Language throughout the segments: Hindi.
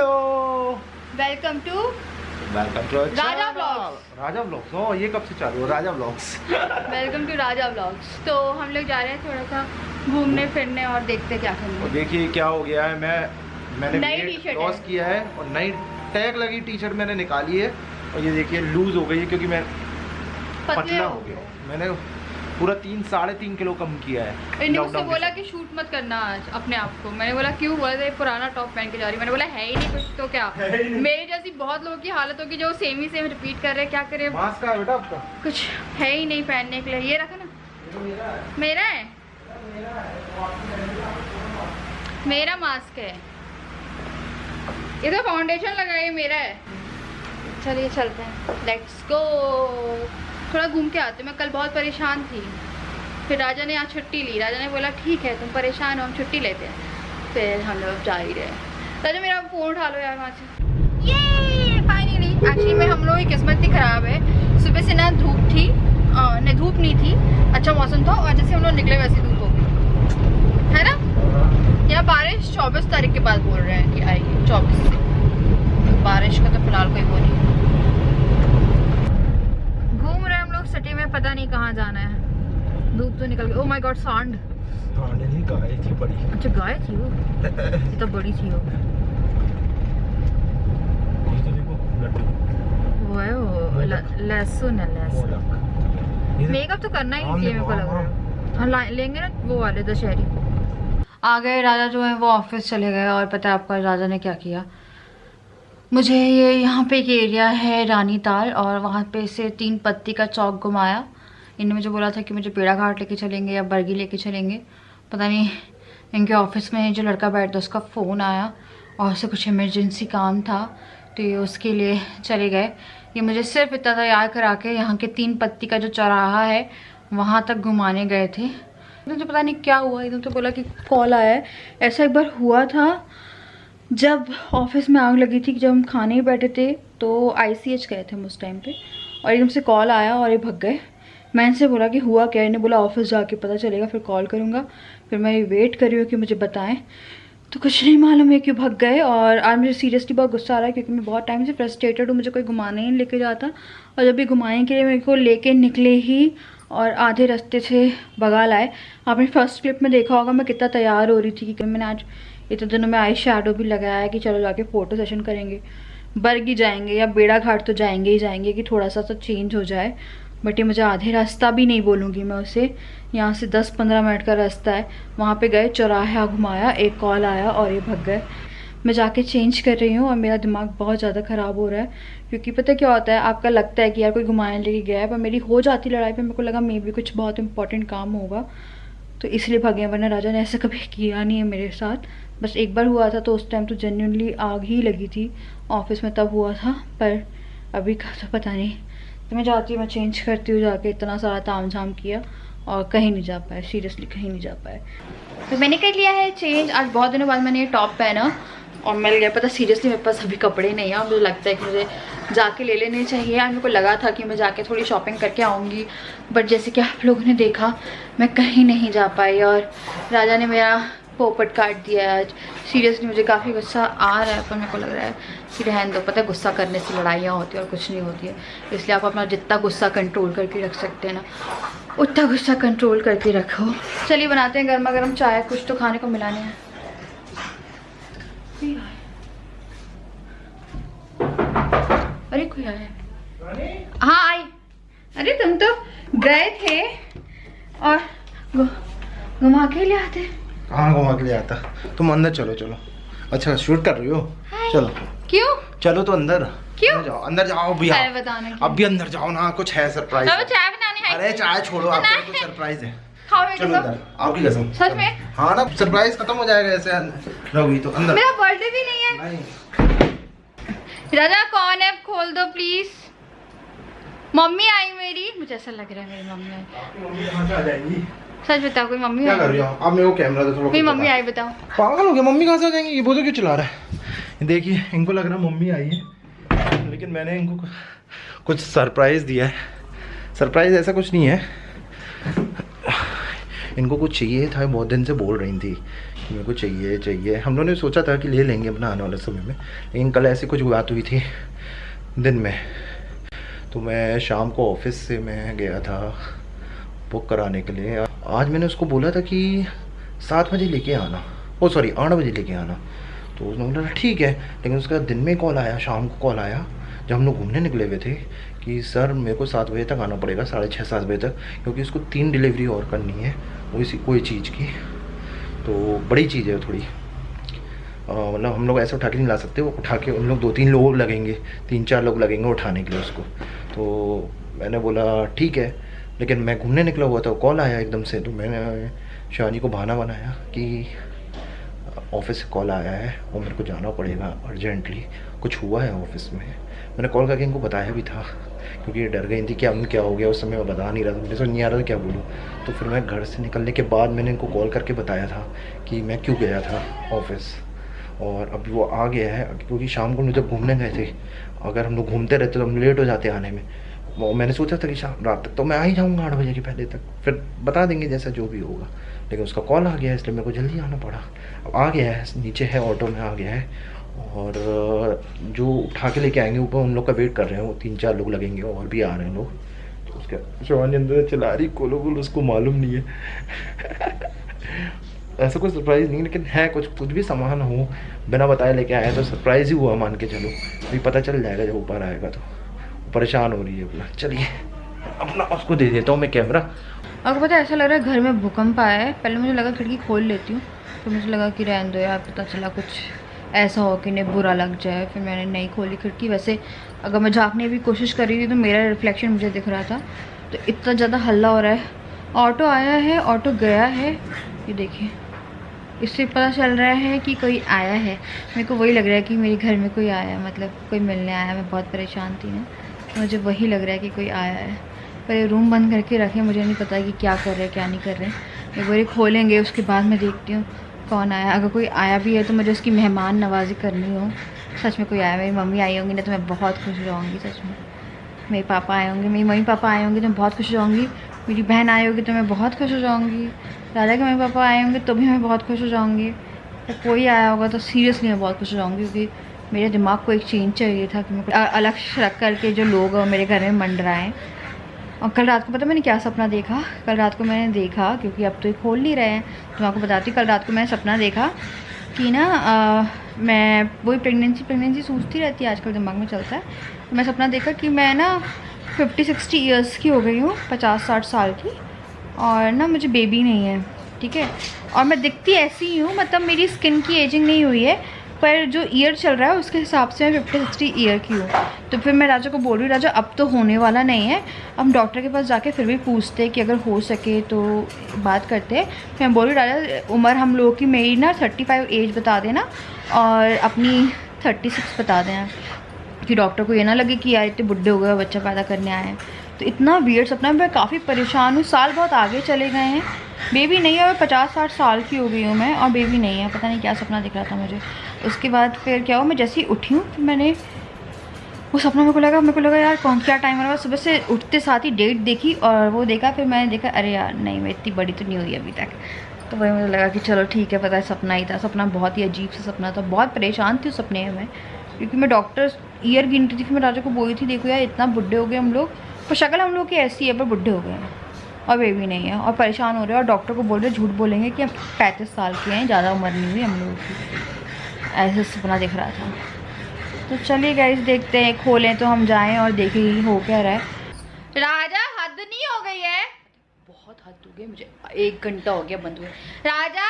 Hello, welcome to Raja blogs. ओ ये कब से चालू हो Raja blogs? Welcome to Raja blogs. तो हम लोग जा रहे हैं थोड़ा सा घूमने फिरने और देखते क्या और करेंगे। देखिए क्या हो गया है, मैंने नई वेट टी-शर्ट लॉस है। किया है और नई टैग लगी टी शर्ट मैंने निकाली है और ये देखिए लूज हो गई है क्योंकि मैं पतला हो गया। मैंने पूरा 3-3.5 किलो कम किया है। इन्होंने मुझसे बोला कि शूट मत करना आज अपने आप को। मैंने बोला क्यों? बोला था पुराना टॉप पहन के जा रही। मैंने बोला है ही नहीं कुछ तो क्या। मेरी जैसी बहुत लोगों की हालत होगी जो सेम ही सेम रिपीट कर रहे हैं। क्या करें, मास्क का है बेटा आपका? कुछ है ही नहीं पहनने के लिए। ये रखा ना, मेरा है, मेरा मास्क है। ये तो फाउंडेशन लगाई मेरा है। चलिए चलते हैं, लेट्स गो। थोड़ा घूम के आते। मैं कल बहुत परेशान थी, फिर राजा ने आज छुट्टी ली। राजा ने बोला ठीक है तुम परेशान हो, हम छुट्टी लेते हैं। फिर हम लोग जा ही रहे। राजा मेरा फ़ोन उठा लो यार वहाँ से। ये फाइनली एक्चुअली में हम लोगों की किस्मत ही ख़राब है। सुबह से ना धूप थी, नहीं धूप नहीं थी, अच्छा मौसम था और जैसे हम लोग निकले वैसे धूप हो गई है ना। यहाँ बारिश 24 तारीख के बाद बोल रहे हैं कि आएगी 24 से। बारिश का तो फिलहाल कोई वो नहीं। घूम रहे हम लोग सिटी में, पता नहीं कहाँ जाना है। धूप तो निकल गई। ओह माय गॉड, सांड। नहीं, गाय थी बड़ी। अच्छा गाय थी वो, ये तो बड़ी थी वो। वो है वो लहसुन है, लहसुन। मेकअप तो करना ही नहीं चाहिए मेरे को लग रहा है। हाँ लेंगे ना वो वाले दशहरी। आ गए राजा जो है वो ऑफिस चले गए। और पता है आपका राजा ने क्या किया? मुझे ये यहाँ पे एक एरिया है रानी ताल और वहाँ पे से 3 पत्ती का चौक घुमाया। इन्होंने मुझे बोला था कि मुझे पेड़ा घाट लेके चलेंगे या बरगी लेके चलेंगे। पता नहीं इनके ऑफिस में जो लड़का बैठता उसका फ़ोन आया और उससे कुछ इमरजेंसी काम था तो ये उसके लिए चले गए। ये मुझे सिर्फ इतना तैयार करा के यहाँ के 3 पत्ती का जो चौराहा है वहाँ तक घुमाने गए थे। एकदम तो पता नहीं क्या हुआ, एकदम तो बोला कि कॉल आया है। ऐसा एक बार हुआ था जब ऑफिस में आग लगी थी कि जब हम खाने ही बैठे थे तो ICH गए थे हम उस टाइम पे और एकदम से कॉल आया और ये भग गए। मैं इनसे बोला कि हुआ क्या? इन्हें बोला ऑफिस जाके पता चलेगा, फिर कॉल करूँगा। फिर मैं वेट कर रही हूँ कि मुझे बताएं, तो कुछ नहीं मालूम है क्यों भग गए। और आज मुझे सीरियसली बहुत गुस्सा आ रहा है क्योंकि मैं बहुत टाइम से फ्रस्ट्रेटेड हूँ। मुझे कोई घुमाने ही लेके जाता और जब भी घुमाने के लिए मेरे को लेके निकले ही और आधे रास्ते से भगा लाए। आपने फर्स्ट क्लिप में देखा होगा मैं कितना तैयार हो रही थी कि मैंने आज इतने दिनों में आई शैडो भी लगाया है कि चलो जाके फ़ोटो सेशन करेंगे, बरगी जाएंगे या बेड़ा घाट तो जाएंगे ही जाएंगे कि थोड़ा सा तो चेंज हो जाए। बट ये मुझे आधे रास्ता भी नहीं बोलूँगी मैं उसे। यहाँ से 10-15 मिनट का रास्ता है। वहाँ पे गए, चौराहा घुमाया, एक कॉल आया और ये भग गए। मैं जाके चेंज कर रही हूँ और मेरा दिमाग बहुत ज़्यादा ख़राब हो रहा है क्योंकि पता क्या होता है, आपका लगता है कि यार कोई घुमाने लेके गया है पर मेरी हो जाती लड़ाई पे मेरे को लगा मे भी कुछ बहुत इंपॉर्टेंट काम होगा तो इसलिए भागे। वरना राजा ने ऐसा कभी किया नहीं है मेरे साथ। बस एक बार हुआ था तो उस टाइम तो जेन्युइनली आग ही लगी थी ऑफिस में, तब हुआ था। पर अभी का तो पता नहीं। तो मैं जाती हूँ, मैं चेंज करती हूँ जाके। इतना सारा ताम झाम किया और कहीं नहीं जा पाए, सीरियसली कहीं नहीं जा पाए। तो मैंने कर लिया है चेंज। आज बहुत दिनों बाद मैंने ये टॉप पहना और मिल गया। पता सीरियसली मेरे पास अभी कपड़े नहीं है और मुझे लगता है कि मुझे जाके ले लेने चाहिए। आज मेरे को लगा था कि मैं जाके थोड़ी शॉपिंग करके आऊँगी बट जैसे कि आप लोगों ने देखा मैं कहीं नहीं जा पाई और राजा ने मेरा पोपट काट दिया है आज। सीरियसली मुझे काफ़ी गुस्सा आ रहा है पर मेरे को लग रहा है कि रहने दो। पता है गुस्सा करने से लड़ाइयाँ होती है और कुछ नहीं होती है। इसलिए आप अपना जितना गुस्सा कंट्रोल करके रख सकते हैं ना उतना गुस्सा कंट्रोल करके रखो। चलिए बनाते हैं गर्मा गर्म चाय, कुछ तो खाने को मिलाने हैं। अरे कोई आया? हाँ आई। अरे तुम तो गए थे और घुमा के ले आते। कहाँ घुमा के ले आता? तुम अंदर चलो। चलो अच्छा शूट कर रही हो? चलो। क्यों? चलो तो अंदर। क्यों? अंदर जाओ भैया। चाय बताने अब भी अंदर जाओ ना, कुछ है सरप्राइज। चाय बनाने है। अरे चाय छोड़ो, आपके लिए कुछ सरप्राइज है। चलो अंदर, आपकी कसम। सच में? हाँ ना, सरप्राइज खत्म हो जाएगा ऐसे रहोगी तो। अंदर। मेरा बर्थडे भी नहीं है। नहीं। राजा कौन है? खोल दो प्लीज। मम्मी आई मेरी, मुझे ऐसा लग रहा है मेरी मम्मी आई। आपकी मम्मी कहाँ से आ जाएंगी? सच बताओ, कोई मम्मी क्या आई? कर रही हो आप? मेरे को कैमरा दे थोड़ा। मेरी मम्मी आई, बताओ। पागल हो गया? मम्मी कहाँ से आ जाएंगी? ये बोलो क्यों चिल्ला रहा है? देखिए इनको लग रहा है मम्मी आई है लेकिन मैंने इनको कुछ सरप्राइज दिया है। सरप्राइज ऐसा कुछ नहीं है, इनको कुछ चाहिए था। बहुत दिन से बोल रही थी मेरे को चाहिए। हम लोगों ने सोचा था कि ले लेंगे अपना आने वाले समय में, लेकिन कल ऐसी कुछ बात हुई थी दिन में, तो मैं शाम को ऑफिस से मैं गया था बुक कराने के लिए। आज मैंने उसको बोला था कि 7 बजे लेके आना, 8 बजे लेके आना, तो उसने बोला ठीक है। लेकिन उसका दिन में कॉल आया, शाम को कॉल आया जब हम लोग घूमने निकले हुए थे कि सर मेरे को 7 बजे तक आना पड़ेगा, 6:30-7 बजे तक, क्योंकि उसको 3 डिलीवरी और करनी है कोई चीज़ की। तो बड़ी चीज़ है थोड़ी, मतलब हम लोग ऐसे उठा के नहीं ला सकते, वो उठा के उन लोग 2-3 लोग लगेंगे, 3-4 लोग लगेंगे उठाने के लिए उसको। तो मैंने बोला ठीक है, लेकिन मैं घूमने निकला हुआ था, कॉल आया एकदम से। तो मैंने शानी को बहाना बनाया कि ऑफिस से कॉल आया है और मेरे को जाना पड़ेगा अर्जेंटली, कुछ हुआ है ऑफिस में। मैंने कॉल करके इनको बताया भी था, क्योंकि ये डर गई थी कि अब क्या हो गया, उस समय मैं बता नहीं रहा था, मुझे समझ नहीं आ रहा था क्या बोलूँ। तो फिर मैं घर से निकलने के बाद मैंने इनको कॉल करके बताया था कि मैं क्यों गया था ऑफिस, और अभी वो आ गया है। क्योंकि शाम को हम जब घूमने गए थे, अगर हम लोग घूमते रहते तो हम लेट हो जाते आने में। मैंने सोचा था कि शाम रात तक तो मैं आ ही जाऊँगा 8 बजे के पहले तक, फिर बता देंगे जैसा जो भी होगा। लेकिन उसका कॉल आ गया है, इसलिए मेरे को जल्दी आना पड़ा। अब आ गया है, नीचे है, ऑटो में आ गया है, और जो उठा के लेके आएंगे ऊपर उन लोग का वेट कर रहे हैं, वो 3-4 लोग लगेंगे और भी आ रहे हैं लोग। तो उसके शिवानी अंदर चला रही कोलो, उसको मालूम नहीं है ऐसा कोई सरप्राइज़ नहीं, लेकिन है कुछ भी सामान हो बिना बताए लेके आया तो सरप्राइज़ ही हुआ मान के चलो। अभी पता चल जाएगा जब ऊपर आएगा। तो परेशान हो रही है बोला। चलिए अपना उसको दे देता हूँ मैं कैमरा। आपको पता है ऐसा लग रहा है घर में भूकंप आया है। पहले मुझे लगा खिड़की खोल लेती हूँ, तो मुझे लगा कि रहने दो यार, पता चला कुछ ऐसा हो कि नहीं बुरा लग जाए, फिर मैंने नहीं खोली खिड़की। वैसे अगर मैं झाँकने की कोशिश कर रही थी तो मेरा रिफ्लेक्शन मुझे दिख रहा था। तो इतना ज़्यादा हल्ला हो रहा है। ऑटो आया है, ऑटो गया है, ये देखिए, इससे पता चल रहा है कि कोई आया है। मेरे को वही लग रहा है कि मेरे घर में कोई आया है, मतलब कोई मिलने आया है। मैं बहुत परेशान थी ना, मुझे वही लग रहा है कि कोई आया है। पर ये रूम बंद करके रखे, मुझे नहीं पता कि क्या कर रहे हैं क्या नहीं कर रहे हैं। एक बार खोलेंगे उसके बाद मैं देखती हूँ कौन आया। अगर कोई आया भी है तो मुझे उसकी मेहमान नवाजी करनी हो। सच में कोई आया, मेरी मम्मी आई होंगी ना तो मैं बहुत खुश रहूँगी। सच में मेरे पापा आए होंगे, मेरी मम्मी पापा आए होंगे तो मैं बहुत खुश रहूँगी। मेरी बहन आई होगी तो मैं बहुत खुश हो जाऊँगी। दादा के मम्मी पापा आए होंगे तो भी मैं बहुत खुश हो जाऊँगी। तो कोई आया होगा तो सीरियसली मैं बहुत खुश हो जाऊँगी, क्योंकि मेरे दिमाग को एक चेंज चाहिए था कि मैं अलग रख करके जो लोग मेरे घर में मंडराएं। और कल रात को पता मैंने क्या सपना देखा? कल रात को मैंने देखा, क्योंकि अब तो ये खोल नहीं रहे हैं तो मैं आपको बताती हूँ। कल रात को मैंने सपना देखा कि ना मैं वही प्रेगनेंसी सूझती रहती है आजकल, दिमाग में चलता है। तो मैं सपना देखा कि मैं ना 50-60 ईयर्स की हो गई हूँ, 50-60 साल की, और ना मुझे बेबी नहीं है, ठीक है। और मैं दिखती ऐसी ही हूँ, मतलब मेरी स्किन की एजिंग नहीं हुई है, पर जो ईयर चल रहा है उसके हिसाब से मैं 50-60 ईयर की हूँ। तो फिर मैं राजा को बोल रही हूँ, राजा अब तो होने वाला नहीं है, हम डॉक्टर के पास जाके फिर भी पूछते कि अगर हो सके तो बात करते हैं। फिर मैं बोल रही हूँ राजा उम्र हम लोगों की मेरी ना 35 एज बता देना और अपनी 36 बता देना, कि डॉक्टर को ये ना लगे कि यार इतने बुढ़े हो गए बच्चा पैदा करने आए हैं। तो इतना वियर्ड सपना, मैं काफ़ी परेशान हूँ। साल बहुत आगे चले गए हैं, बेबी नहीं है, और 50-60 साल की हो गई हूँ मैं और बेबी नहीं है। पता नहीं क्या सपना दिख रहा था मुझे। उसके बाद फिर क्या हुआ, मैं जैसे ही उठी हूँ फिर मैंने वो सपना, मेरे को लगा यार क्या टाइम हो रहा है। सुबह से उठते साथ ही डेट देखी और वो देखा, फिर मैंने देखा अरे यार नहीं, मैं इतनी बड़ी तो नहीं हुई अभी तक। तो वही मुझे लगा कि चलो ठीक है, पता है सपना ही था। सपना बहुत ही अजीब सा सपना था, बहुत परेशान थी उस सपने में, क्योंकि मैं डॉक्टर ईयर गिनती थी। फिर मैं राजा को बोली थी देखो यार इतना बुढ़े हो गए हम लोग, पर शक्ल हम लोग की ऐसी है पर बुढ़े हो गए हैं और बेबी नहीं है और परेशान हो रहे हैं। और डॉक्टर को बोल रहे झूठ बोलेंगे कि हम 35 साल के हैं, ज़्यादा उम्र नहीं हुई हम लोगों की। ऐसे सपना दिख रहा था। तो चलिए गाइस देखते हैं, खोलें तो हम जाएं और देखें हो क्या रहा है। राजा हद नहीं हो गई है? बहुत हद हो गई, मुझे 1 घंटा हो गया बंद हुए। राजा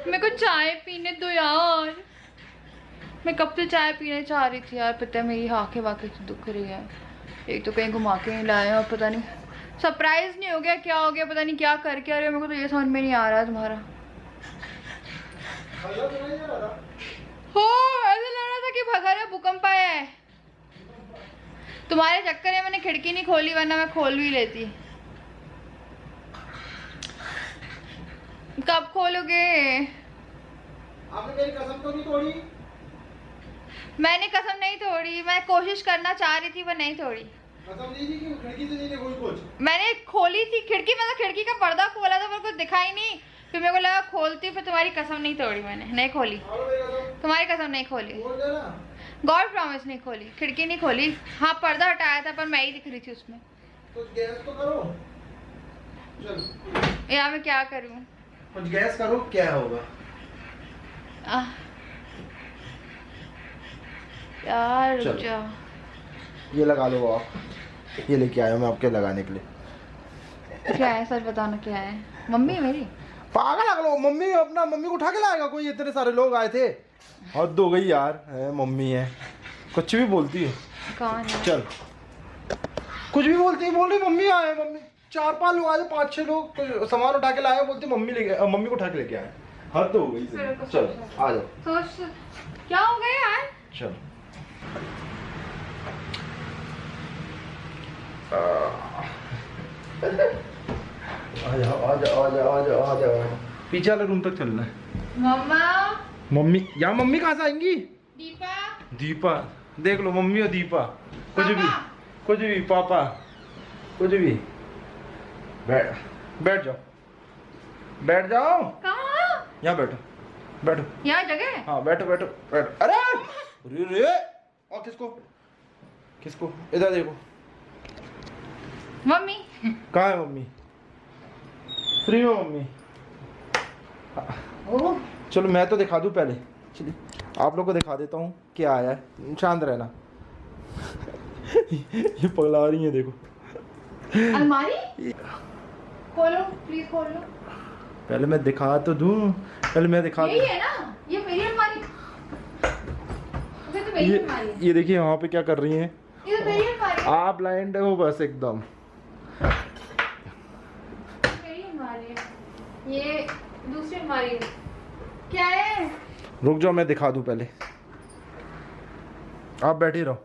मेरे को चाय पीने दो यार, मैं कब से चाय पीने चाह रही थी यार। पता है मेरी आँखें वाकई से दुख रही है। एक तो कहीं घुमा के नहीं लाए और पता नहीं सरप्राइज नहीं हो गया क्या हो गया, पता नहीं क्या करके आ रहे हो। मेरे को तो ये समझ में नहीं आ रहा तुम्हारा। हो ऐसा लग रहा था कि भगा रहा भूकंप आया है। तुम्हारे चक्कर में मैंने खिड़की नहीं खोली, वरना मैं खोल भी लेती। कब खोलोगे? आपने मेरी कसम तो नहीं तोड़ी? मैंने कसम नहीं तोड़ी, मैं कोशिश करना चाह रही थी पर नहीं तोड़ी। खिड़की से नहीं कोई कुछ। मैंने खोली थी खिड़की, मतलब खिड़की का पर्दा खोला था, मेरे को दिखाई नहीं, फिर मेरे को लगा खोलती, फिर तुम्हारी कसम नहीं तोड़ी मैंने, नहीं खोली, तुम्हारी कसम नहीं खोली, गॉड प्रॉमिस नहीं खोली, खिड़की नहीं खोली। हाँ पर्दा हटाया था पर मैं ही दिख रही थी उसमें। तो गैस तो करो। चल यार मैं क्या करूँ, कुछ गैस करो, क्या होगा यार रुक चलो। जाओ। ये लगा लो आप, ये लेके आया हूं मैं आपके लगाने के लिए। क्या है सच बताना, क्या है? मम्मी है मेरी? पागल लग लो, मम्मी अपना मम्मी को उठा के लाएगा कोई, इतने सारे लोग आए थे। हद हो गई यार, है मम्मी है, कुछ भी बोलती है। कौन है? चल कुछ भी बोलती है, बोल रही मम्मी आए, मम्मी 4-5 लोग आए, 5-6 लोग तो सामान उठा के लाए, बोलती मम्मी को उठा के लेके आए। हद तो हो गई। चल आ जाओ। सोच क्या हो गया यार। चल आ जाओ। पीछे वाले रूम तक चलना है। मम्मा मम्मी, यहाँ मम्मी कहाँ से आएंगी? दीपा दीपा, देख लो मम्मी और दीपा, कुछ भी पापा, कुछ भी। बैठ जाओ। कहाँ? यहाँ बैठो। यहाँ जगह? हाँ बैठो। अरे रे और किसको इधर देखो। मम्मी कहाँ है मम्मी? फ्री हो मम्मी? चलो मैं तो दिखा दूं पहले, चलिए आप लोग को दिखा देता हूँ क्या आया है, शांत रहना। ये पगला रही है देखो। अलमारी खोलो प्लीज, खोलो। पहले मैं दिखा तो दूं, यही है ना, ये मेरी अलमारी, तो मेरी अलमारी है। ये देखिए वहाँ पे क्या कर रही हैं। ये तो मेरी अलमारी है। आप ब्लाइंड हो बस एकदम। मेरी अलमारी है, ये दूसरी अलमारी है। क्या है? रुक जाओ मैं दिखा दूं पहले, आप बैठे रहो।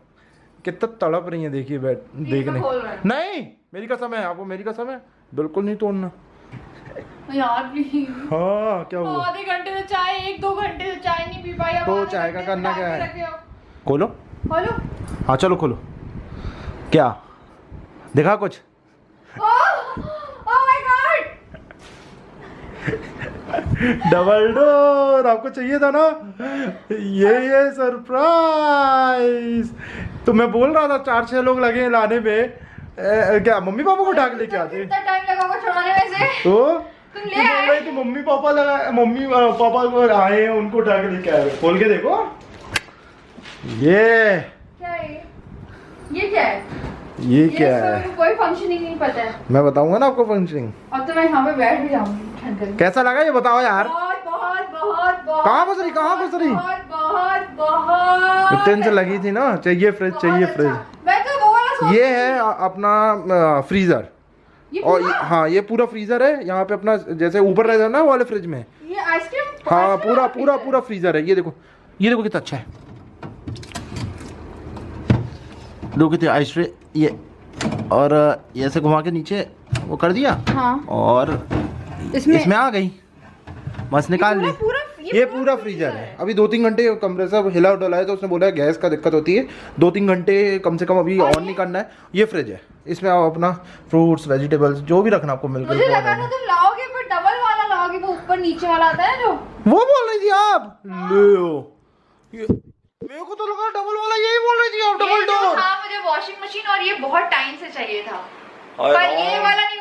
कितना तड़प रही हैं देखिए, देखने। नहीं मेरी कसम है, आपको मेरी कसम है, बिल्कुल नहीं तोड़ना यार प्लीज। हाँ क्या हुआ? आधे घंटे से चाय, 1-2 घंटे से चाय नहीं पी पाई। अब तो आधे चाय का घंटे करना से क्या ला है? के रखे हो। खोलो। हाँ चलो खोलो। क्या देखा कुछ? Oh my God, double door आपको चाहिए था ना, ये सरप्राइज। तो मैं बोल रहा था 4-6 लोग लगे हैं लाने में। क्या मम्मी पापा को उठा के लेके आते? कितना टाइम लगा होगा छुड़ाने में से? तो तुम ले आए? बोल रही थी मम्मी पापा को आए हैं, उनको उठा के लेके आए। खोल के देखो। ये क्या है? ये क्या है? ये क्या है? इसका कोई फंक्शनिंग नहीं पता है। मैं बताऊंगा ना आपको फंक्शनिंग। अब तो मैं यहाँ पे बैठ भी जाऊंगी ठंड में। कैसा लगा ये बताओ यार। बहुत कहाँ घुस रही? बहुत टेंशन लगी थी ना। चाहिए फ्रिज। मैं तो वो वाला सोच ये है अपना फ्रीजर। और हाँ ये पूरा फ्रीजर है, यहाँ पे अपना जैसे ऊपर रहता है ना वो वाले फ्रिज में। ये आइसक्रीम। हाँ पूरा फ्रीजर है। ये देखो कितना अच्छा है। दो कितने आइसक्रीम ये, और ये ऐसे घुमा के नीचे वो कर दिया। हाँ। और इसमें आ गई, बस निकाल ली। ये पूरा फ्रीजर है। अभी 2-3 घंटे कमरे से हिला डोला है तो उसने बोला गैस का दिक्कत होती है, 2-3 घंटे कम से कम अभी ऑन नहीं करना है। ये फ्रिज है, इसमें आप अपना फ्रूट्स वेजिटेबल्स जो भी रखना आपको मिल मुझे लगा था तुम लाओगे पर डबल वाला लाओगे, वो ऊपर नीचे वाला आता है जो। वो बोल रही थी आप। ले मेरे को तो लगा डबल वाला, यही बोल रही थी आप डबल डोर। हाँ मुझे वॉशिंग मशीन और ये बहुत टाइम से चाहिए था, पर ये वाला नहीं।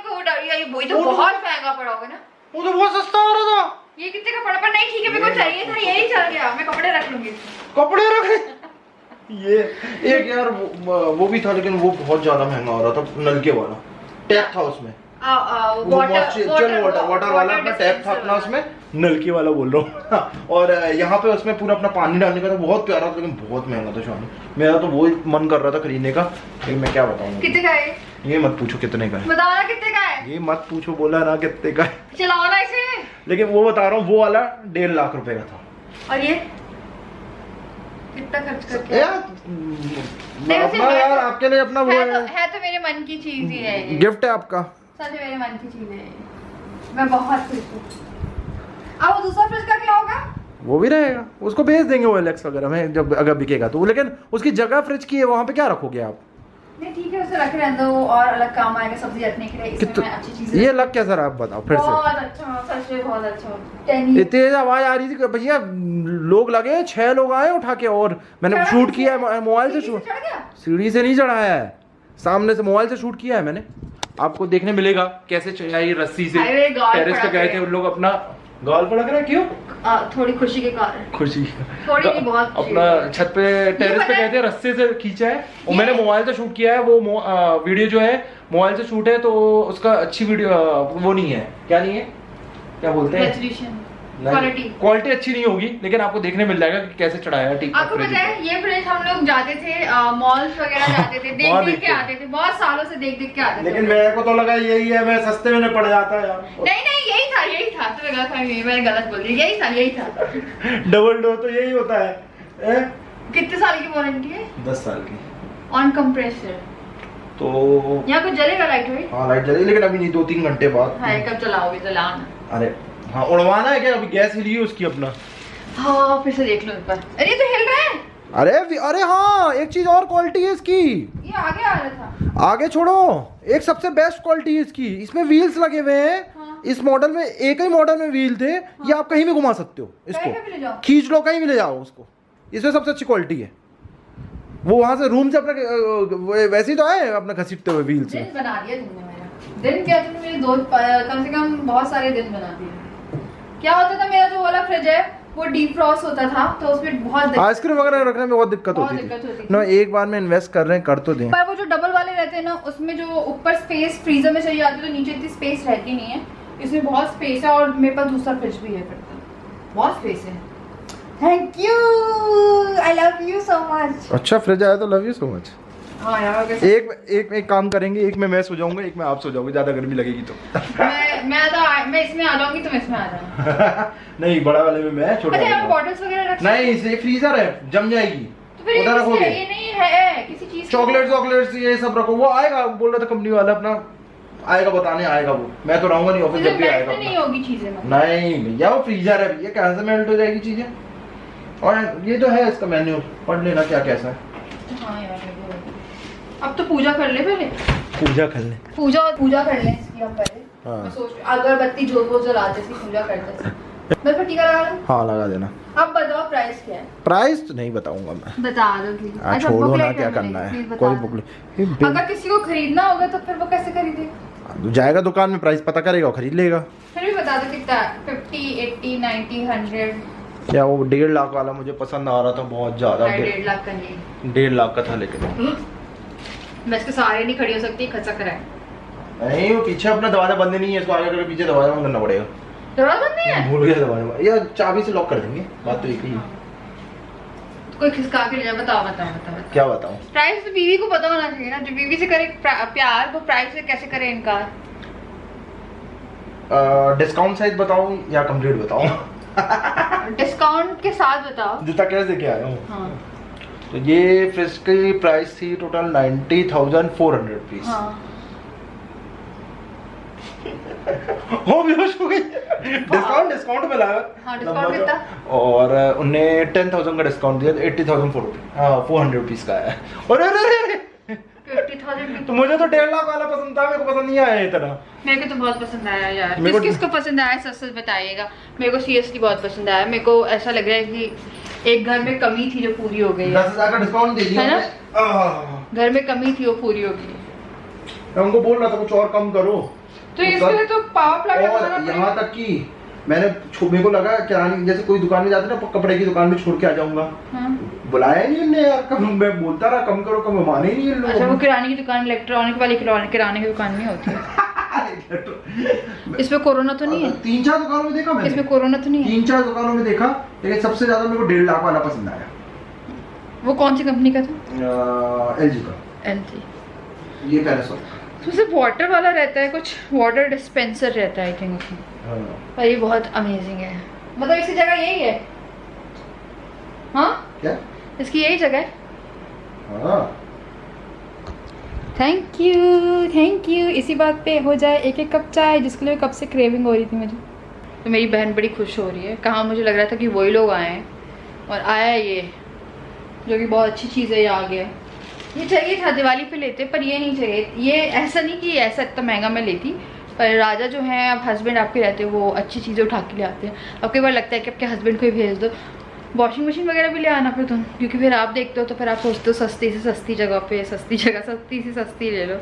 वो तो बहुत महंगा पड़ा होगा ना। वो तो बहुत सस्ता आ रहा था। ये कितने का पड़ा? पर नहीं ठीक है, मेरे को चाहिए था, यही चल गया। मैं कपड़े रख लूंगी। कपड़े रखे। ये एक यार वो भी था, लेकिन वो बहुत ज्यादा महंगा हो रहा था। नलके वाला टैप था उसमें, वाटर वाला अपना टैप था अपना उसमें, नलके वाला बोल रहा हूँ। और यहाँ पे उसमें पूरा अपना पानी डालने का था, बहुत प्यारा था, लेकिन बहुत महंगा था। शाम मेरा तो वो मन कर रहा था खरीदने का, लेकिन मैं क्या बताऊँ। कितने का है ये मत पूछो कितने का है, बताओ ना कितने का है। ये मत पूछो, बोला ना कितने का है। चलाओ ना इसे। लेकिन वो बता रहा हूँ, वो वाला 1.5 लाख रुपए का था। और ये कितना खर्च करके? यार आपके लिए अपना वो है तो मेरे मन की चीज ही है, गिफ्ट है आपका। सच मेरे मन की चीज है, मैं बहुत खुश हूँ। अब वो दूसरा फ्रिज का क्या होगा? वो भी रहेगा, उसको भेज देंगे OLX वगैरह में जब अगर बिकेगा तो। लेकिन उसकी जगह फ्रिज की है, वहाँ पे क्या रखोगे आप? नहीं ठीक है, उसे रख रहने दो, और अलग काम आएगा सब्जी रखने के लिए। इसमें अच्छी चीजें ये लग क्या सर, आप बताओ फिर से। बहुत अच्छा, सच में बहुत अच्छा। इतनी तेज आवाज आ रही थी भैया, लोग लगे 6 लोग आए उठा के, और मैंने शूट किया है मोबाइल से। शूट सीढ़ी से नहीं चढ़ाया है, सामने से मोबाइल से शूट किया है मैंने। आपको देखने मिलेगा कैसे चढ़ाई रस्सी से टेरेस पे गए थे उन लोग। अपना गाल पड़क रहा है, क्यों? थोड़ी खुशी के कारण। खुशी थोड़ी नहीं, बहुत अपना छत पे टेरेस पे गए थे, रस्से से खींचा है और मैंने मोबाइल से शूट किया है। वो वीडियो जो है मोबाइल से शूट है, तो उसका अच्छी वीडियो वो नहीं है, क्या नहीं है, क्या बोलते हैं, क्वालिटी अच्छी नहीं होगी, लेकिन आपको देखने मिल जाएगा कि कैसे चढ़ाया है। ठीक, आपको पता है ये फ्रिज हम लोग जाते थे मॉल्स वगैरह जाते थे, देख के आते थे, बहुत सालों से देख के आते थे। लेकिन मेरे को तो लगा यही है, मैं सस्ते में पड़ जाता है यार। नहीं यही था तुम्हें गलत फहमी, मैंने गलत बोल दिया, यही था। डबल डोर तो यही होता है। कितने साल की वारंटी है? 10 साल की ऑन कंप्रेसर। तो यहाँ कुछ जलेगा लाइट हुई? हाँ लाइट जलेगी, लेकिन अभी नहीं, 2-3 घंटे बाद। हाँ कब चलाओगे? जलाना। अरे हाँ, उड़वाना है क्या? अभी गैस हिली है उसकी अपना। हाँ फिर से देख लो एक बार। अरे तो हिल रहा है। अरे हाँ, एक चीज और क्वालिटी है इसकी। ये आगे आ रहा था। आगे छोड़ो, एक सबसे बेस्ट क्वालिटी है इसकी, इसमें व्हील्स लगे हुए हैं। हाँ। इस मॉडल में एक ही मॉडल में व्हील थे। हाँ। ये आप कहीं भी घुमा सकते हो इसको, खींच लो कहीं भी ले जाओ उसको। इसमें सबसे अच्छी क्वालिटी है। वो वहां से रूम से अपना वैसे ही तो आए अपना घसीटते हुए व्हील से। दिन बना दिया तुमने मेरा। दिन क्या, तुमने मेरे कम से कम बहुत सारे दिन बना दिए। क्या होता था, मेरा जो वाला फ्रिज है वो डीफ्रॉस्ट होता था, तो उसमें बहुत आइसक्रीम वगैरह रखने में बहुत दिक्कत होती थी ना। एक बार में इन्वेस्ट कर रहे हैं, कर तो दें। पर वो जो डबल वाले रहते हैं ना, उसमें जो ऊपर स्पेस फ्रीजर में चाहिए आती है, तो नीचे इतनी स्पेस रहती नहीं है। इसमें बहुत स्पेस है, और मेरे पास दूसरा फ्रिज भी है, फिर तो बहुत स्पेस है। Thank you, I love you so much. अच्छा फ्रिज आया तो लव यू सो मच। हाँ यार, एक काम करेंगे, एक में मैं सो जाऊंगा, एक में आप सो जाओगे, ज्यादा गर्मी लगेगी तो। मैं इसमें आ जाऊंगी, तुम इसमें आ जाना। नहीं, बड़ा वाले में मैं, छोटा वाले में बॉटल्स वगैरह रख। नहीं, इसे फ्रीजर है, जम जाएगी। तो फिर उधर रखोगे? ये नहीं है किसी चीज। चॉकलेट्स ये सब रखो। वो आएगा, बोल रहा था कंपनी वाला अपना आएगा, बताने आएगा वो। मैं तो रहूंगा नहीं ऑफिस, जब भी आएगा। नहीं होगी चीजें। नहीं भैया, वो फ्रीजर है भैया, कैसे मेल्ट हो जाएगी चीजें। और ये तो है इसका मेन्यू, पढ़ लेना क्या कैसा है। हाँ यार, अब तो पूजा कर ले पहले। पूजा कर ले, पूजा कर ले इसकी हम पहले। हाँ। मैं सोच अगरबत्ती जोत वो जला जैसी पूजा करते थे। मैं फिर टीका लगा लूं? हाँ लगा देना। अब बताओ प्राइस क्या है? प्राइस तो नहीं बताऊंगा मैं। बता दो प्लीज। अच्छा छोड़ो ना, क्या करना है, कोई बुकलेट। अगर किसी को खरीदना होगा तो फिर वो कैसे खरीदेगा? जाएगा दुकान में, प्राइस पता करेगा और खरीद लेगा। फिर भी बता दो कितना, 50, 80, 90, 100? क्या वो 1.5 लाख वाला मुझे पसंद आ रहा था बहुत ज्यादा। 1.5 लाख का नहीं, 1.5 लाख का था। लेकिन मैं इसके सहारे नहीं खड़ी हो सकती, खचक रहा है। नहीं, वो पीछे अपना दरवाजा बंद नहीं है, इसको आगे करके पीछे दरवाजा बंद करना पड़ेगा। दरवाजा बंद नहीं है? भूल गया दरवाजा, या चाबी से लॉक कर देंगे, बात तो एक ही है। कोई खिसका के ले जा। बताओ। क्या बताऊं? प्राइस तो बीवी को पता होना चाहिए ना, जो बीवी से करे प्यार, वो प्राइस से कैसे करे इनकार? डिस्काउंट साइज बताऊं या कंप्लीट बताऊं? डिस्काउंट के साथ बताओ। जूता कैसे देके आया हूँ। हाँ। तो ये फ्रिज की प्राइस थी टोटल 90,400 रुपीज। हाँ। हो बेहोश हो गई। डिस्काउंट मिला। हाँ, डिस्काउंट कितना? और उन्हें 10,000 का डिस्काउंट दिया, 80,400 रुपीज का है। अरे 50,000। तो मुझे तो 1.5 लाख वाला पसंद था, मेरे को पसंद नहीं आया इतना। मेरे को तो बहुत पसंद आया यार। किसको पसंद आया सच बताइएगा। मेरे को सीरियसली बहुत पसंद आया। मेरे को ऐसा लग रहा है कि एक घर में कमी थी जो पूरी हो गई। 10,000 का डिस्काउंट दे दिया है ना, घर में कमी थी वो पूरी हो गई। मैं उनको बोल रहा था कुछ और कम करो, तो इसके लिए तो पावर प्लांट लगाना पड़ेगा। यहाँ तक कि मेरे को लगा किराने जैसे कोई दुकान में जाते ना, कपड़े की दुकान में छोड़ के आ जाऊंगा। बुलाया नहीं इनने यार, कम मैं बोलता रहा कम करो, कम माने ही नहीं इन लोगों। अच्छा, वो किराने की दुकान इलेक्ट्रॉनिक वाली किराने की दुकान नहीं होती है। इसमें कोरोना तो नहीं है? 3-4 दुकानों में देखा मैंने। इसमें कोरोना तो नहीं है? 3-4 दुकानों में देखा, लेकिन सबसे ज्यादा मेरे को 1.5 लाख वाला पसंद आया। वो कौन सी कंपनी का था? LG का। LG। ये पैनासोनिक। उसमें वाटर वाला रहता है, कुछ वाटर डिस्पेंसर रहता है आई थिंक उसमें। पर ये बहुत अमेजिंग है। मतलब इसकी जगह यही है? हाँ, क्या इसकी यही जगह है? हाँ। Thank you. इसी बात पे हो जाए एक कप चाय, जिसके लिए कब से क्रेविंग हो रही थी मुझे। तो मेरी बहन बड़ी खुश हो रही है। कहाँ मुझे लग रहा था कि वही लोग आए हैं, और आया ये, जो कि बहुत अच्छी चीज़ है, ये आ गया। ये चाहिए था दिवाली पे लेते, पर ये नहीं चाहिए। ये ऐसा नहीं कि ऐसा इतना महंगा मैं लेती, पर राजा जो है, अब हस्बैंड आपके रहते हैं, वो अच्छी चीज़ें उठा के ले आते हैं। अब कई बार लगता है कि आपके हस्बैंड को ही भेज दो, वॉशिंग मशीन वगैरह भी ले आना फिर तुम, क्योंकि फिर आप देखते हो तो फिर आप सोचते हो सस्ती से सस्ती जगह पे सस्ती से सस्ती ले लो।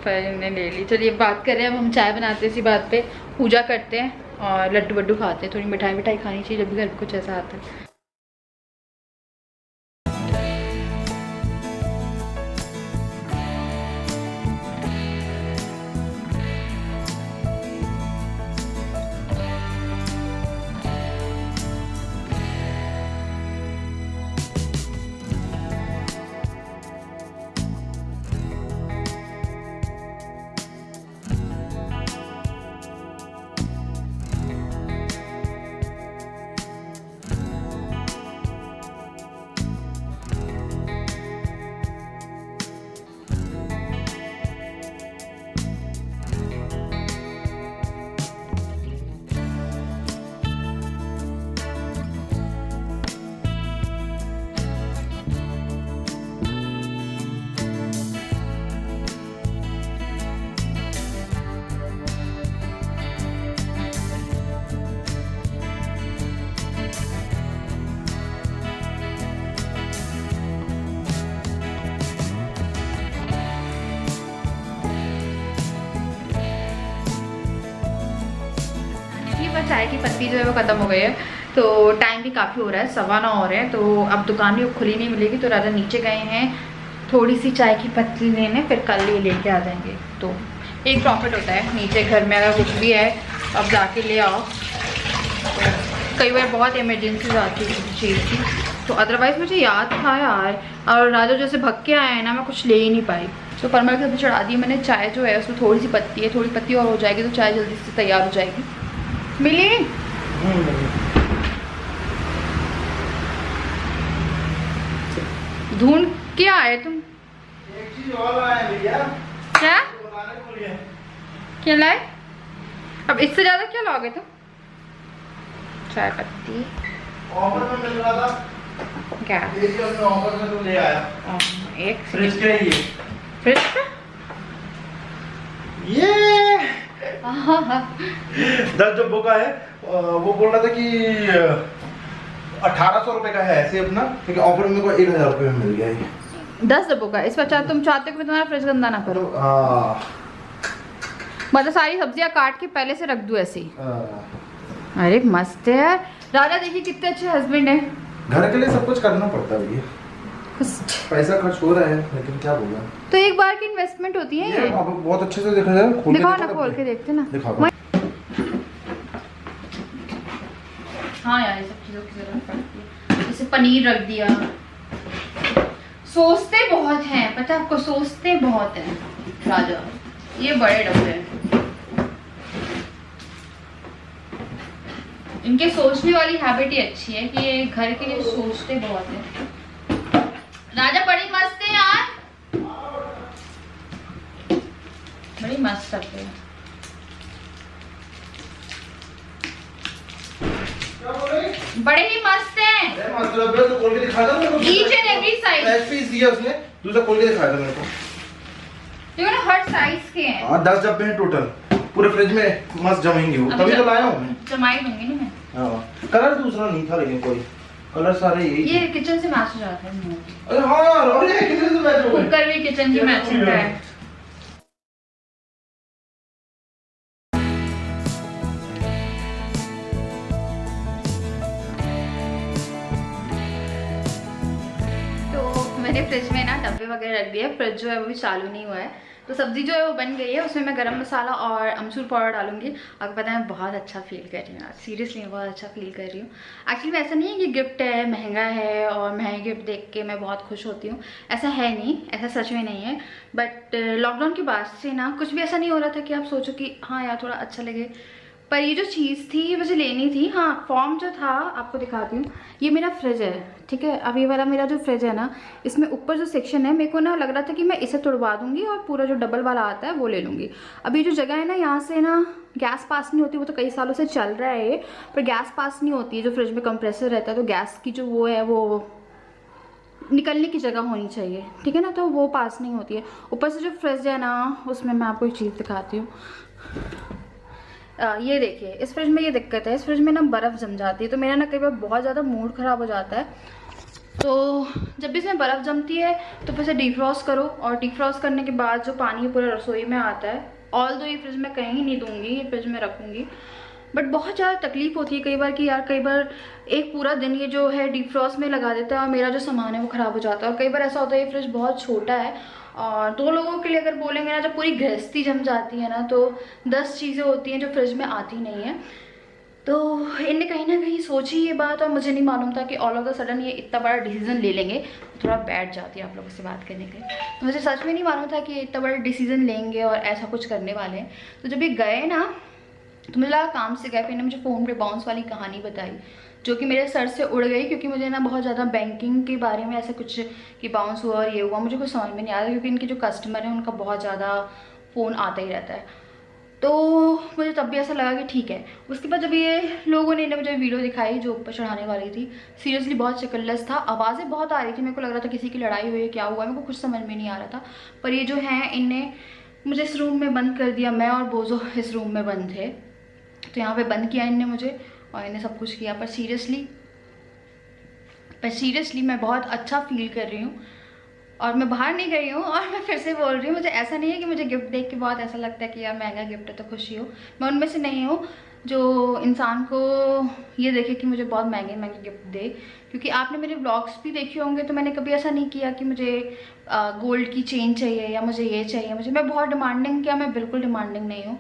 फिर इन्हें ले ली। चलिए बात कर रहे हैं, अब हम चाय बनाते हैं इसी बात पे, पूजा करते हैं और लड्डू वड्डू खाते हैं। थोड़ी मिठाई खानी चाहिए जब भी घर पे कुछ ऐसा आता है। चाय की पत्ती जो है वो ख़त्म हो गई है, तो टाइम भी काफ़ी हो रहा है, 9:15 हो रहे हैं। तो अब दुकान भी खुली नहीं मिलेगी, तो राजा नीचे गए हैं थोड़ी सी चाय की पत्ती लेने, फिर कल ये लेके आ जाएंगे। तो एक प्रॉफिट होता है, नीचे घर में अगर कुछ भी है अब जाके ले आओ। तो कई बार बहुत इमरजेंसी आती है किसी चीज़ की, तो अदरवाइज़ मुझे याद था यार, और राजा जैसे भग के आए हैं ना, मैं कुछ ले ही नहीं पाई। तो परमल के सब्जी चढ़ा दी मैंने। चाय जो है उसमें थोड़ी सी पत्ती है, थोड़ी पत्ती और हो जाएगी तो चाय जल्दी से तैयार हो जाएगी। मिली ढूंढ के आए तुम? एक चीज और लाए भैया। क्या क्या लाए? अब इससे ज्यादा क्या लाओगे तुम? चाय पत्ती ऑफर में मिल रहा था क्या? ऑफर में तो ले आया। एक फ्रिज का ही है। फ्रिज का ये 10 डब्बों का है। वो बोल रहा था कि 1800 रुपए का है ऐसे अपना, क्योंकि ऑफर में को 1000 रुपए में मिल गया है। 10 डब्बों का। इस वजह तुम चाहते हो कि मैं तुम्हारा फ्रिज गंदा ना करो? मतलब सारी सब्जियां काट के पहले से रख दूं ऐसे ही? अरे मस्त है यार। राजा देखिए कितने अच्छे हस्बैंड है। घर के लिए सब कुछ करना पड़ता है भैया, पैसा खर्च हो रहा है, लेकिन क्या बोला, तो एक बार की इन्वेस्टमेंट होती है ये। बहुत अच्छे से देखा जाए, दिखाओ ना, खोल के देखते ना। दिखाओ। हाँ यार, ये सब चीजों की जरूरत पड़ती है। जैसे पनीर रख दिया। सोचते बहुत हैं, पता है आपको, सोचते बहुत हैं राजा। ये बड़े डब्बे हैं, इनके सोचने वाली हैबिट ही अच्छी है कि ये घर के लिए सोचते बहुत है। राजा बड़ी मस्त है यार, बड़ी मस्त डब्बे हैं। बड़े ही मस्त हैं। तो खोल के दिखा दो मेरे को। Each and every size। Size piece दिया उसने, दूसरा खोल के दिखा दो मेरे को। देखो ना, हर साइज के हैं। हाँ 10 डब्बे हैं टोटल, पूरे फ्रिज में मस्त जमेंगे वो, तभी तो लाया हूँ मैं। जमाई दूंगी ना मैं। हाँ कलर दूसरा नहीं था, लेकिन कोई कलर सारे यही। ये किचन से मैच हो जाता है। अरे हाँ यार, अरे कितने से मैच हो गए। कुकर भी किचन की मैचिंग का है। मैंने फ्रिज में ना डब्बे वगैरह रख दिए। फ्रिज जो है वो भी चालू नहीं हुआ है, तो सब्जी जो है वो बन गई है। उसमें मैं गरम मसाला और अमचूर पाउडर डालूंगी। आपको पता है मैं बहुत अच्छा फील कर रही हूँ, सीरियसली मैं बहुत अच्छा फील कर रही हूँ। एक्चुअली ऐसा नहीं है कि गिफ्ट है महंगा है और महंगे गिफ्ट देख के मैं बहुत खुश होती हूँ, ऐसा है नहीं, ऐसा सच में नहीं है। बट लॉकडाउन के बाद से ना कुछ भी ऐसा नहीं हो रहा था कि आप सोचो कि हाँ यार थोड़ा अच्छा लगे, पर ये जो चीज़ थी ये मुझे लेनी थी। हाँ फॉर्म जो था आपको दिखाती हूँ, ये मेरा फ्रिज है, ठीक है। अब ये वाला मेरा जो फ्रिज है ना, इसमें ऊपर जो सेक्शन है, मेरे को ना लग रहा था कि मैं इसे तोड़वा दूंगी और पूरा जो डबल वाला आता है वो ले लूँगी। अब ये जो जगह है ना, यहाँ से ना गैस पास नहीं होती, वो तो कई सालों से चल रहा है ये, पर गैस पास नहीं होती है। जो फ्रिज में कंप्रेसर रहता है, तो गैस की जो वो है वो निकलने की जगह होनी चाहिए, ठीक है ना, तो वो पास नहीं होती है। ऊपर से जो फ्रिज है ना, उसमें मैं आपको एक चीज़ दिखाती हूँ। ये देखिए, इस फ्रिज में ये दिक्कत है, इस फ्रिज में ना बर्फ़ जम जाती है, तो मेरा ना कई बार बहुत ज़्यादा मूड ख़राब हो जाता है। तो जब भी इसमें बर्फ़ जमती है तो फिर से डिफ्रॉस्ट करो, और डिफ्रॉस्ट करने के बाद जो पानी पूरा रसोई में आता है, ऑल दो ये फ्रिज में कहीं नहीं दूंगी, ये फ्रिज में रखूँगी, बट बहुत ज़्यादा तकलीफ होती है कई बार कि यार कई बार एक पूरा दिन ये जो है डिफ्रॉस्ट में लगा देता है और मेरा जो सामान है वो ख़राब हो जाता है। और कई बार ऐसा होता है ये फ्रिज बहुत छोटा है, और 2 लोगों के लिए अगर बोलेंगे ना, जब पूरी गृहस्थी जम जाती है ना, तो 10 चीज़ें होती हैं जो फ्रिज में आती नहीं है। तो इनने कहीं ना कहीं सोची ये बात, और मुझे नहीं मालूम था कि ऑल ऑफ द सडन ये इतना बड़ा डिसीजन ले लेंगे। थोड़ा बैठ जाती है आप लोगों से बात करने के लिए, तो मुझे सच में नहीं मालूम था कि इतना बड़ा डिसीजन लेंगे और ऐसा कुछ करने वाले हैं। तो जब ये गए ना, तो मुझे लगा काम से गए, फिर इन्होंने मुझे फ़ोन पे बाउंस वाली कहानी बताई, जो कि मेरे सर से उड़ गई, क्योंकि मुझे ना बहुत ज़्यादा बैंकिंग के बारे में ऐसा कुछ कि बाउंस हुआ और ये हुआ, मुझे कुछ समझ में नहीं आ रहा, क्योंकि इनके जो कस्टमर हैं उनका बहुत ज़्यादा फ़ोन आता ही रहता है। तो मुझे तब भी ऐसा लगा कि ठीक है। उसके बाद जब ये लोगों ने मुझे वीडियो दिखाई जो ऊपर चढ़ाने वाली थी, सीरियसली बहुत शिकल्लस था, आवाज़ें बहुत आ रही थी, मेरे को लग रहा था किसी की लड़ाई हुई है, क्या हुआ, मेरे को कुछ समझ में नहीं आ रहा था। पर ये जो हैं, इनने मुझे इस रूम में बंद कर दिया, मैं और बोझो इस रूम में बंद थे, तो यहाँ पे बंद किया इनने मुझे, और इन्हें सब कुछ किया। पर सीरियसली मैं बहुत अच्छा फील कर रही हूँ, और मैं बाहर नहीं गई हूँ, और मैं फिर से बोल रही हूँ, मुझे ऐसा नहीं है कि मुझे गिफ्ट देख के बहुत ऐसा लगता है कि यार महंगा गिफ्ट है तो खुशी हो। मैं उनमें से नहीं हूँ जो इंसान को ये देखे कि मुझे बहुत महंगे महंगे गिफ्ट दे, क्योंकि आपने मेरे व्लॉग्स भी देखे होंगे, तो मैंने कभी ऐसा नहीं किया कि मुझे गोल्ड की चेन चाहिए या मुझे ये चाहिए, मैं बहुत डिमांडिंग, क्या मैं बिल्कुल डिमांडिंग नहीं हूँ।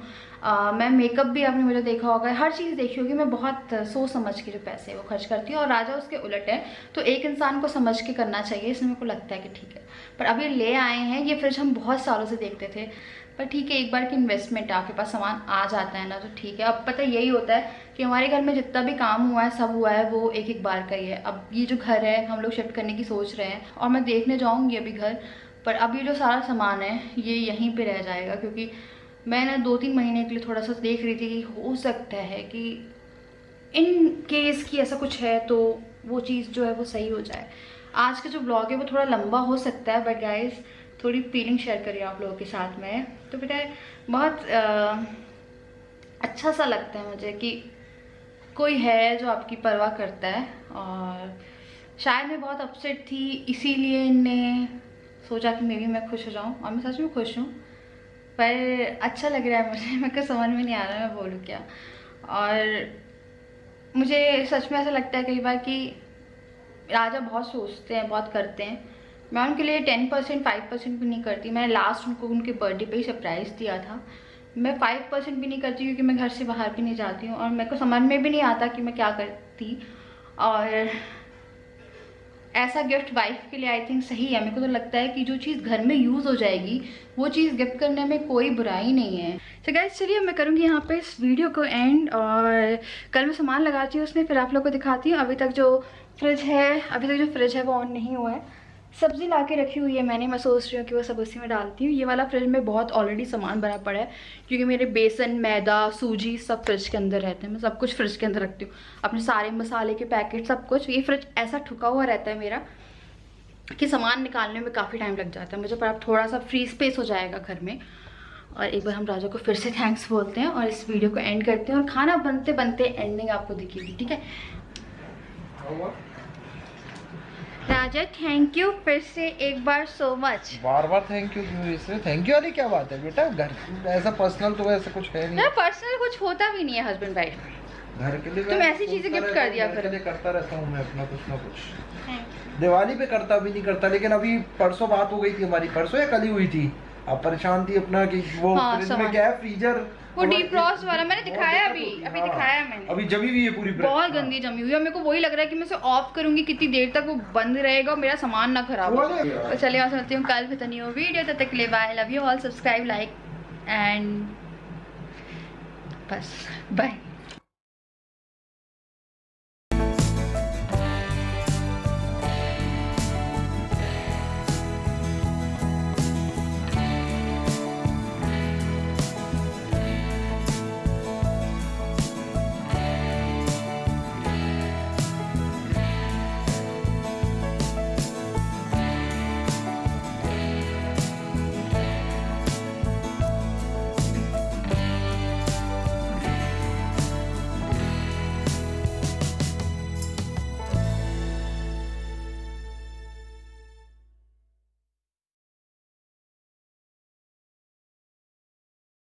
मैं मेकअप भी आपने मुझे देखा होगा, हर चीज़ देखी होगी, मैं बहुत सोच समझ के जो पैसे वो खर्च करती हूँ, और राजा उसके उलट है। तो एक इंसान को समझ के करना चाहिए, इसमें मेरे को लगता है कि ठीक है। पर अब ये ले आए हैं, ये फ्रिज हम बहुत सालों से देखते थे, पर ठीक है, एक बार की इन्वेस्टमेंट, आपके पास सामान आ जाता है ना, तो ठीक है। अब पता यही होता है कि हमारे घर में जितना भी काम हुआ है, सब हुआ है, वो एक एक बार का ही है। अब ये जो घर है, हम लोग शिफ्ट करने की सोच रहे हैं, और मैं देखने जाऊँगी अभी घर, पर अब ये जो सारा सामान है ये यहीं पे रह जाएगा, क्योंकि मैं ना 2-3 महीने के लिए थोड़ा सा देख रही थी कि हो सकता है कि इन केस की ऐसा कुछ है तो वो चीज़ जो है वो सही हो जाए। आज का जो ब्लॉग है वो थोड़ा लंबा हो सकता है, बट गाइस थोड़ी फीलिंग शेयर करिए आप लोगों के साथ में। तो बेटा बहुत अच्छा सा लगता है मुझे कि कोई है जो आपकी परवाह करता है, और शायद मैं बहुत अपसेट थी, इसीलिए इनने सोचा कि मैं खुश हो जाऊँ, और मैं सच में खुश हूँ। पर अच्छा लग रहा है मुझे, मेरे को समझ में नहीं आ रहा है मैं बोलूँ क्या। और मुझे सच में ऐसा लगता है कई बार कि राजा बहुत सोचते हैं, बहुत करते हैं, मैं उनके लिए 10% 5% भी नहीं करती। मैंने लास्ट उनको उनके बर्थडे पे ही सरप्राइज़ दिया था, मैं 5% भी नहीं करती, क्योंकि मैं घर से बाहर भी नहीं जाती हूँ, और मेरे को समझ में भी नहीं आता कि मैं क्या करती। और ऐसा गिफ्ट वाइफ के लिए आई थिंक सही है। मेरे को तो लगता है कि जो चीज़ घर में यूज़ हो जाएगी वो चीज़ गिफ्ट करने में कोई बुराई नहीं है। तो गाइस चलिए मैं करूँगी यहाँ पे इस वीडियो को एंड, और कल मैं सामान लगाती हूँ उसमें, फिर आप लोग को दिखाती हूँ। अभी तक जो फ्रिज है वो ऑन नहीं हुआ है। सब्ज़ी ला के रखी हुई है मैंने, मैं सोच रही हूँ कि वो सब उसी में डालती हूँ। ये वाला फ्रिज में बहुत ऑलरेडी सामान भरा पड़ा है, क्योंकि मेरे बेसन, मैदा, सूजी सब फ्रिज के अंदर रहते हैं। मैं सब कुछ फ्रिज के अंदर रखती हूँ, अपने सारे मसाले के पैकेट सब कुछ। ये फ्रिज ऐसा ठुका हुआ रहता है मेरा कि सामान निकालने में काफ़ी टाइम लग जाता है मुझे, पर अब थोड़ा सा फ्री स्पेस हो जाएगा घर में। और एक बार हम राजा को फिर से थैंक्स बोलते हैं और इस वीडियो को एंड करते हैं, और खाना बनते बनते एंडिंग आपको दिखेगी, ठीक है। राजा थैंक यू फिर से एक बार, सो मच। बार बार थैंक यू क्यों? इसमें थैंक यू वाली क्या बात है बेटा? घर ऐसा पर्सनल तो ऐसा कुछ है नहीं। पर्सनल कुछ होता भी नहीं है हस्बैंड वाइफ, घर के लिए तुम ऐसी चीजें गिफ्ट कर दिया करो। करता रहता हूँ मैं अपना कुछ ना कुछ। दिवाली पे करता भी नहीं करता, लेकिन अभी परसों बात हो गई थी हमारी, परसों या कल ही हुई थी। आप परेशान थी अपना कि वो फ्रिज में क्या है, फ्रीजर वो डीफ्रॉस्ट वाला मैंने दिखाया, अभी दिखाया मैंने। अभी जमी हुई है पूरी, बहुत गंदी जमी हुई है। मेरे को वही लग रहा है कि मैं इसे ऑफ करूंगी कितनी देर तक वो बंद रहेगा और मेरा सामान ना खराब हो। तो चलिए मैं चलती हूँ, कल फिर न्यू वीडियो, तब तक के लिए bye, love you all, subscribe, like and बस बाय।